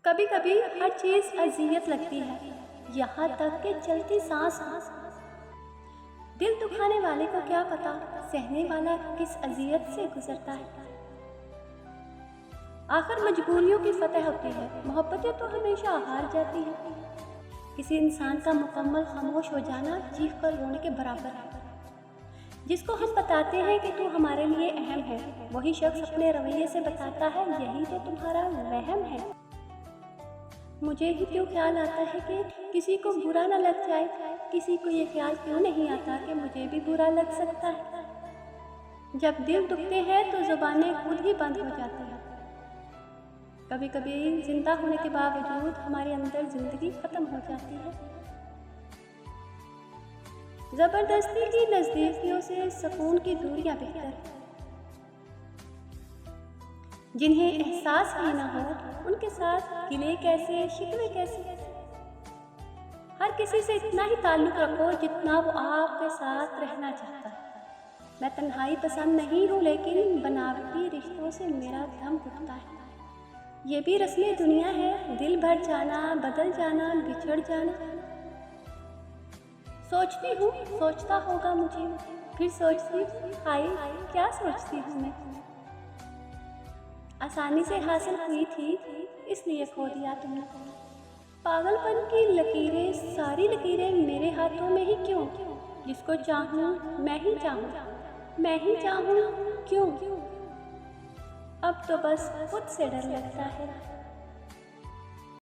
कभी कभी हर चीज अजियत लगती है, यहाँ तक कि चलती सांस। दिल दुखाने वाले को क्या पता सहने वाला किस अजियत से गुजरता है। आखिर मजबूरियों की फतह होती है, मोहब्बतें तो हमेशा हार जाती हैं। किसी इंसान का मुकम्मल खामोश हो जाना चीख कर रोने के बराबर है। जिसको हम बताते हैं कि तू हमारे लिए अहम है, वही शख्स अपने रवैये से बताता है यही तो तुम्हारा वहम है। मुझे ही क्यों ख्याल आता है कि किसी को बुरा न लग जाए, किसी को ये ख्याल क्यों नहीं आता कि मुझे भी बुरा लग सकता है। जब दिल दुखते हैं तो जुबानें खुद ही बंद हो जाती हैं। कभी कभी जिंदा होने के बावजूद हमारे अंदर जिंदगी खत्म हो जाती है। जबरदस्ती की नजदीकियों से सुकून की दूरियां बेहतर है। जिन्हें एहसास ही ना हो उनके साथ गिले कैसे, शिकवे कैसे। हर किसी से इतना ही ताल्लुक रखो जितना वो आपके साथ रहना चाहता है। मैं तन्हाई पसंद नहीं हूँ, लेकिन बनावटी रिश्तों से मेरा दम घुटता है। ये भी रस्मी दुनिया है, दिल भर जाना, बदल जाना, बिछड़ जाना। सोचती हूँ सोचता होगा मुझे, फिर सोचती हाय क्या सोचती हूँ मैं। आसानी से हासिल हुई थी इसलिए खो दिया तुमने। पागलपन की लकीरें, सारी लकीरें मेरे हाथों में ही क्यों। जिसको चाहूँ मैं ही चाहूँ, मैं ही चाहूँ क्यों। अब तो बस खुद से डर लगता है।